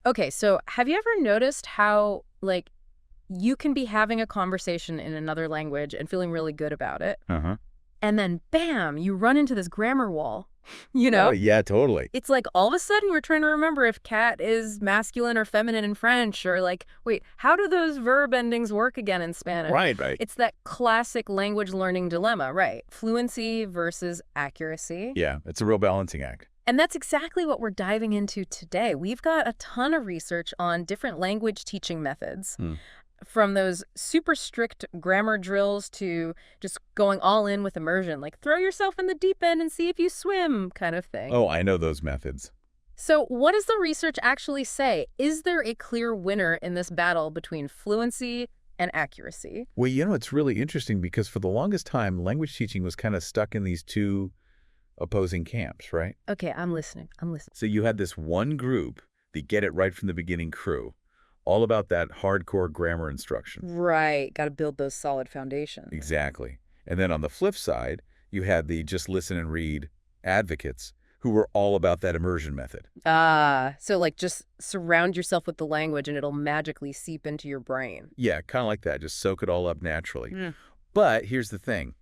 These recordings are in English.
Okay, so have you ever noticed how, like, you can be having a conversation in another language and feeling really good about it, Uh-huh. and then bam, you run into this grammar wall, you Oh, know? yeah, totally. It's like all of a sudden we're trying to remember if cat is masculine or feminine in French, or like, wait, how do those verb endings work again in Spanish? Right, right. It's that classic language learning dilemma, right? Fluency versus accuracy. Yeah, it's a real balancing act. And that's exactly what we're diving into today. We've got a ton of research on different language teaching methods, Hmm. from those super strict grammar drills to just going all in with immersion, like throw yourself in the deep end and see if you swim kind of thing. Oh, I know those methods. So what does the research actually say? Is there a clear winner in this battle between fluency and accuracy? Well, it's really interesting because for the longest time, language teaching was kind of stuck in these two opposing camps, right? Okay, I'm listening. I'm listening. So you had this one group, the get it right from the beginning crew, all about that hardcore grammar instruction. Right, got to build those solid foundations. Exactly. And then on the flip side, you had the just listen and read advocates who were all about that immersion method. Ah, so like just surround yourself with the language and it'll magically seep into your brain. Yeah, kind of like that. Just soak it all up naturally. Mm. But here's the thing.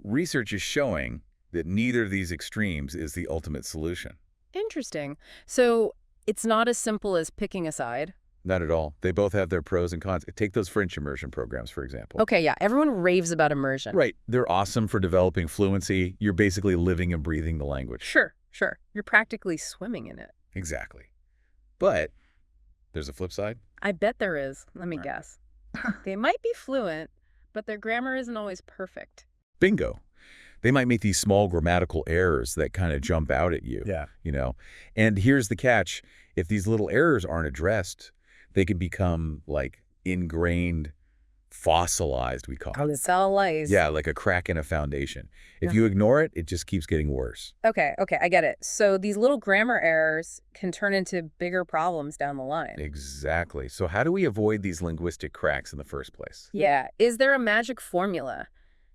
Research is showing that neither of these extremes is the ultimate solution. Interesting. So it's not as simple as picking a side. Not at all. They both have their pros and cons. Take those French immersion programs, for example. Okay, yeah, everyone raves about immersion. Right. They're awesome for developing fluency. You're basically living and breathing the language. Sure, sure. You're practically swimming in it. Exactly. But there's a flip side. I bet there is. Let me Right. guess. They might be fluent, but their grammar isn't always perfect. Bingo. They might make these small grammatical errors that kind of jump out at you. Yeah. And here's the catch. If these little errors aren't addressed, they can become like ingrained, fossilized, we call it. Lies. Yeah, like a crack in a foundation. If Yeah. you ignore it, it just keeps getting worse. Okay, I get it. So these little grammar errors can turn into bigger problems down the line. Exactly. So how do we avoid these linguistic cracks in the first place? Yeah. Is there a magic formula?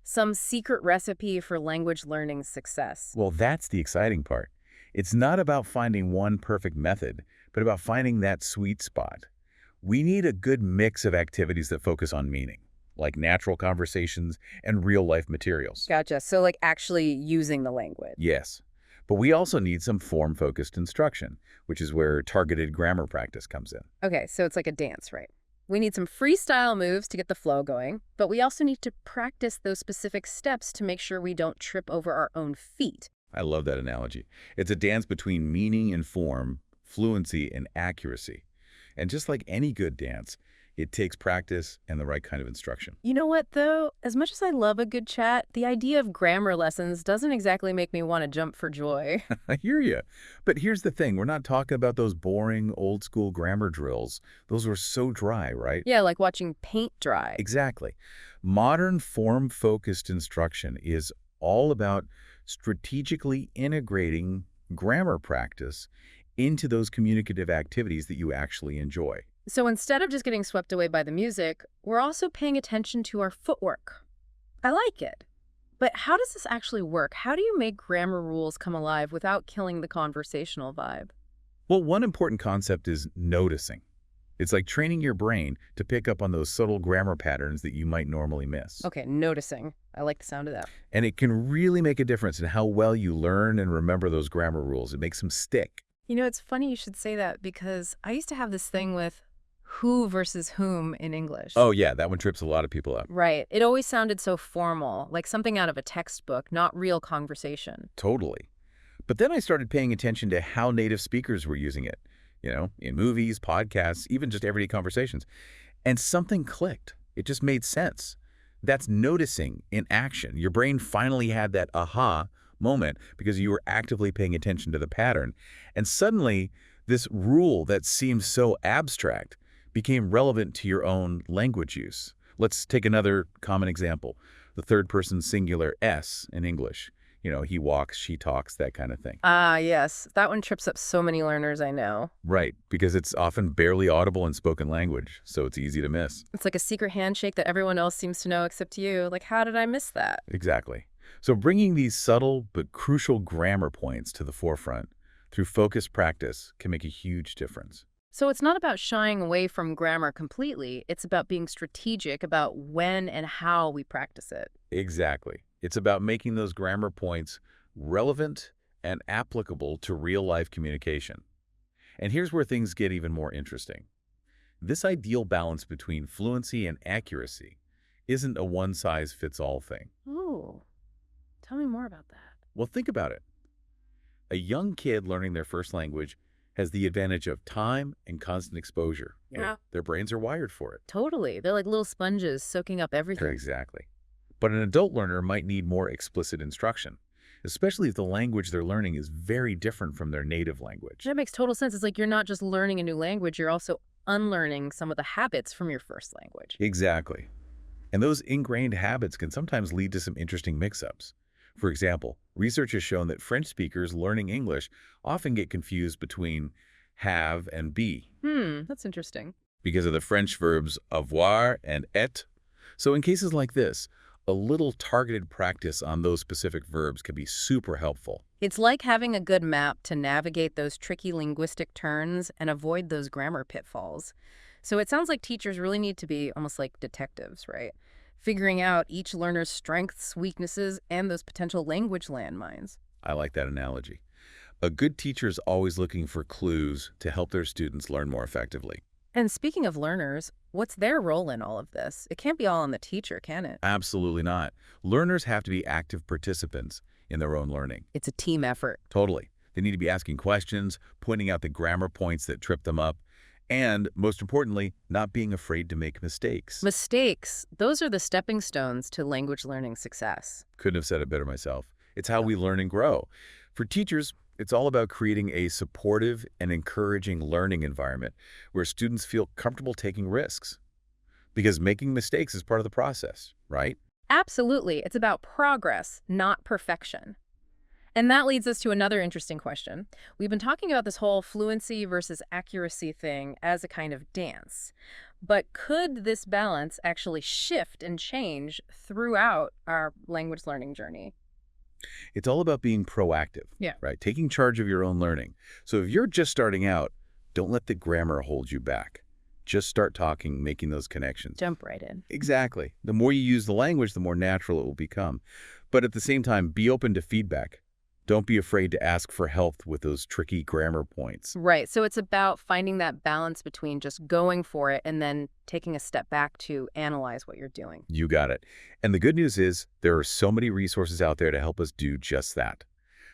Some secret recipe for language learning success? Well, that's the exciting part. It's not about finding one perfect method, but about finding that sweet spot. We need a good mix of activities that focus on meaning, like natural conversations and real-life materials. Gotcha. So like actually using the language. Yes, but we also need some form-focused instruction, which is where targeted grammar practice comes in. Okay, so it's like a dance, right? We need some freestyle moves to get the flow going, but we also need to practice those specific steps to make sure we don't trip over our own feet. I love that analogy. It's a dance between meaning and form, fluency and accuracy. And just like any good dance, it takes practice and the right kind of instruction. You know what, though? As much as I love a good chat, the idea of grammar lessons doesn't exactly make me want to jump for joy. I hear you. But here's the thing. We're not talking about those boring, old-school grammar drills. Those were so dry, right? Yeah, like watching paint dry. Exactly. Modern form-focused instruction is all about strategically integrating grammar practice into those communicative activities that you actually enjoy. So instead of just getting swept away by the music, we're also paying attention to our footwork. I like it. But how does this actually work? How do you make grammar rules come alive without killing the conversational vibe? Well, one important concept is noticing. It's like training your brain to pick up on those subtle grammar patterns that you might normally miss. Okay, noticing. I like the sound of that. And it can really make a difference in how well you learn and remember those grammar rules. It makes them stick. You know, it's funny you should say that because I used to have this thing with who versus whom in English. Oh, yeah, that one trips a lot of people up. Right. It always sounded so formal, like something out of a textbook, not real conversation. Totally. But then I started paying attention to how native speakers were using it, in movies, podcasts, even just everyday conversations. And something clicked. It just made sense. That's noticing in action. Your brain finally had that aha moment because you were actively paying attention to the pattern. And suddenly, this rule that seemed so abstract became relevant to your own language use. Let's take another common example, the third-person singular S in English. He walks, she talks, that kind of thing. Ah, yes. That one trips up so many learners I know. Right, because it's often barely audible in spoken language, so it's easy to miss. It's like a secret handshake that everyone else seems to know except you. Like, how did I miss that? Exactly. So bringing these subtle but crucial grammar points to the forefront through focused practice can make a huge difference. So it's not about shying away from grammar completely. It's about being strategic about when and how we practice it. Exactly. It's about making those grammar points relevant and applicable to real-life communication. And here's where things get even more interesting. This ideal balance between fluency and accuracy isn't a one-size-fits-all thing. Ooh, tell me more about that. Well, think about it. A young kid learning their first language has the advantage of time and constant exposure. Yeah. Their brains are wired for it. Totally. They're like little sponges soaking up everything. Exactly. But an adult learner might need more explicit instruction, especially if the language they're learning is very different from their native language. That makes total sense. It's like you're not just learning a new language, you're also unlearning some of the habits from your first language. Exactly. And those ingrained habits can sometimes lead to some interesting mix-ups. For example, research has shown that French speakers learning English often get confused between have and be That's interesting. because of the French verbs avoir and être. So in cases like this, a little targeted practice on those specific verbs can be super helpful. It's like having a good map to navigate those tricky linguistic turns and avoid those grammar pitfalls. So it sounds like teachers really need to be almost like detectives, right? Figuring out each learner's strengths, weaknesses, and those potential language landmines. I like that analogy. A good teacher is always looking for clues to help their students learn more effectively. And speaking of learners, what's their role in all of this? It can't be all on the teacher, can it? Absolutely not. Learners have to be active participants in their own learning. It's a team effort. Totally. They need to be asking questions, pointing out the grammar points that trip them up, and, most importantly, not being afraid to make mistakes. Mistakes, those are the stepping stones to language learning success. Couldn't have said it better myself. It's how we learn and grow. For teachers, it's all about creating a supportive and encouraging learning environment where students feel comfortable taking risks. Because making mistakes is part of the process, right? Absolutely. It's about progress, not perfection. And that leads us to another interesting question. We've been talking about this whole fluency versus accuracy thing as a kind of dance. But could this balance actually shift and change throughout our language learning journey? It's all about being proactive, Yeah. right? Taking charge of your own learning. So if you're just starting out, don't let the grammar hold you back. Just start talking, making those connections. Jump right in. Exactly. The more you use the language, the more natural it will become. But at the same time, be open to feedback. Don't be afraid to ask for help with those tricky grammar points. Right. So it's about finding that balance between just going for it and then taking a step back to analyze what you're doing. You got it. And the good news is there are so many resources out there to help us do just that.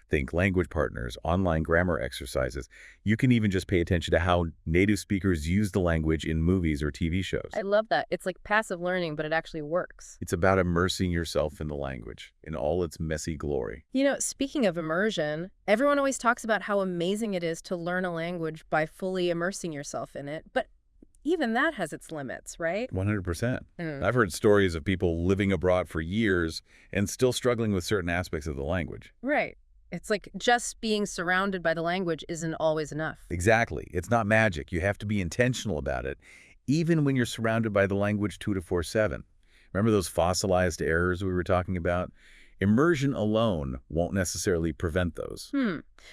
Think language partners, online grammar exercises. You can even just pay attention to how native speakers use the language in movies or TV shows. I love that. It's like passive learning, but it actually works. It's about immersing yourself in the language in all its messy glory. You know, speaking of immersion, everyone always talks about how amazing it is to learn a language by fully immersing yourself in it. But even that has its limits, right? 100%. I've heard stories of people living abroad for years and still struggling with certain aspects of the language. Right. It's like just being surrounded by the language isn't always enough. Exactly. It's not magic. You have to be intentional about it, even when you're surrounded by the language 24/7. Remember those fossilized errors we were talking about? Immersion alone won't necessarily prevent those.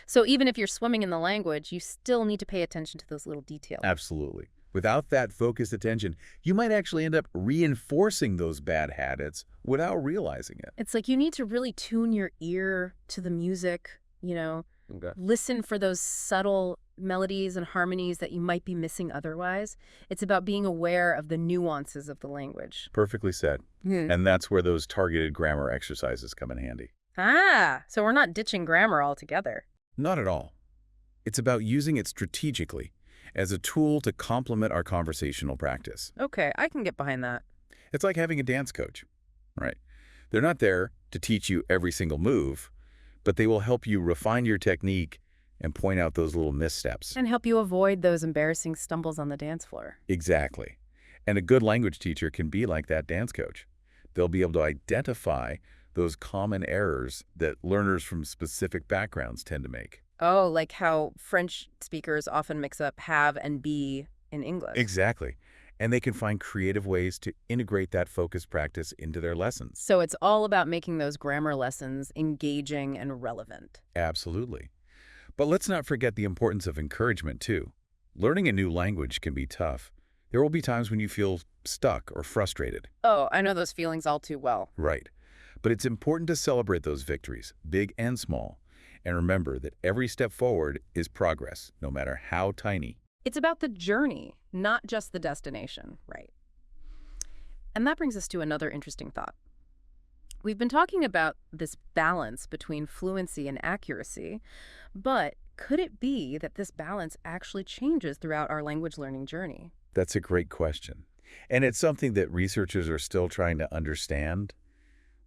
So even if you're swimming in the language, you still need to pay attention to those little details. Absolutely. Without that focused attention, you might actually end up reinforcing those bad habits without realizing it. It's like you need to really tune your ear to the music, you know, Okay. listen for those subtle melodies and harmonies that you might be missing otherwise. It's about being aware of the nuances of the language. Perfectly said. And that's where those targeted grammar exercises come in handy. So we're not ditching grammar altogether. Not at all. It's about using it strategically as a tool to complement our conversational practice. Okay, I can get behind that. It's like having a dance coach, right? They're not there to teach you every single move, but they will help you refine your technique and point out those little missteps. And help you avoid those embarrassing stumbles on the dance floor. Exactly. And a good language teacher can be like that dance coach. They'll be able to identify those common errors that learners from specific backgrounds tend to make. Oh, like how French speakers often mix up have and be in English. Exactly. And they can find creative ways to integrate that focused practice into their lessons. So it's all about making those grammar lessons engaging and relevant. Absolutely. But let's not forget the importance of encouragement, too. Learning a new language can be tough. There will be times when you feel stuck or frustrated. Oh, I know those feelings all too well. Right. But it's important to celebrate those victories, big and small. And remember that every step forward is progress, no matter how tiny. It's about the journey, not just the destination, right? And that brings us to another interesting thought. We've been talking about this balance between fluency and accuracy, but could it be that this balance actually changes throughout our language learning journey? That's a great question. And it's something that researchers are still trying to understand.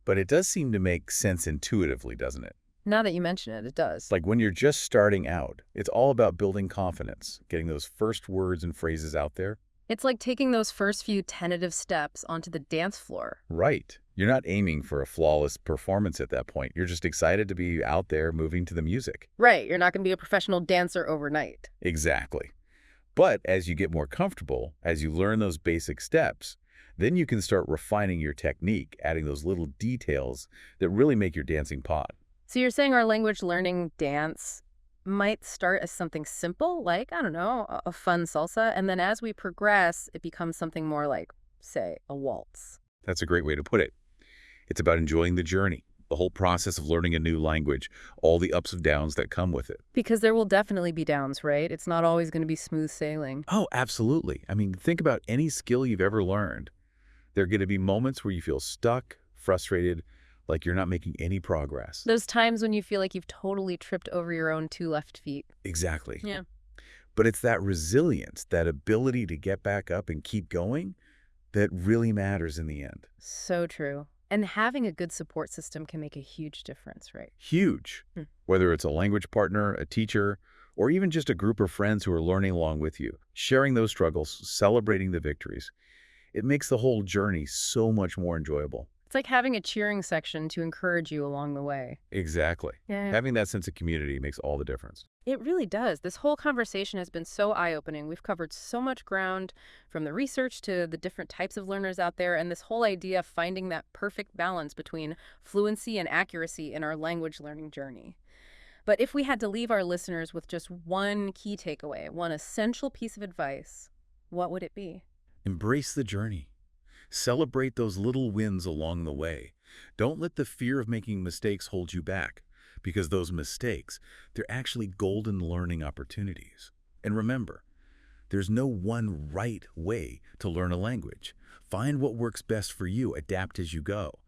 But it does seem to make sense intuitively, doesn't it? Now that you mention it, it does. Like when you're just starting out, it's all about building confidence, getting those first words and phrases out there. It's like taking those first few tentative steps onto the dance floor. Right. You're not aiming for a flawless performance at that point. You're just excited to be out there moving to the music. Right, you're not going to be a professional dancer overnight. Exactly. But as you get more comfortable, as you learn those basic steps, then you can start refining your technique, adding those little details that really make your dancing pop. So you're saying our language learning dance might start as something simple, like, I don't know, a fun salsa, and then as we progress, it becomes something more like, say, a waltz. That's a great way to put it. It's about enjoying the journey, the whole process of learning a new language, all the ups and downs that come with it. Because there will definitely be downs, right? It's not always going to be smooth sailing. Oh, absolutely. I mean, think about any skill you've ever learned. There are going to be moments where you feel stuck, frustrated, like you're not making any progress. Those times when you feel like you've totally tripped over your own two left feet. Exactly. Yeah. But it's that resilience, that ability to get back up and keep going that really matters in the end. So true. And having a good support system can make a huge difference, right? Huge. Hmm. Whether it's a language partner, a teacher, or even just a group of friends who are learning along with you, sharing those struggles, celebrating the victories, it makes the whole journey so much more enjoyable. It's like having a cheering section to encourage you along the way. Exactly. Yeah. Having that sense of community makes all the difference. It really does. This whole conversation has been so eye-opening. We've covered so much ground, from the research to the different types of learners out there, and this whole idea of finding that perfect balance between fluency and accuracy in our language learning journey. But if we had to leave our listeners with just one key takeaway, one essential piece of advice, what would it be? Embrace the journey. Celebrate those little wins along the way. Don't let the fear of making mistakes hold you back, because those mistakes, they're actually golden learning opportunities. And remember, there's no one right way to learn a language. Find what works best for you, adapt as you go,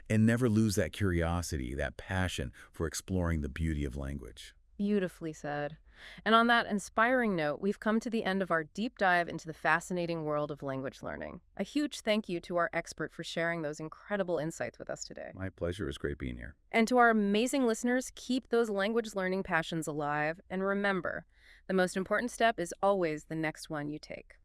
and never lose that curiosity, that passion for exploring the beauty of language. Beautifully said. And on that inspiring note, we've come to the end of our deep dive into the fascinating world of language learning. A huge thank you to our expert for sharing those incredible insights with us today. My pleasure. It was great being here. And to our amazing listeners, keep those language learning passions alive. And remember, the most important step is always the next one you take.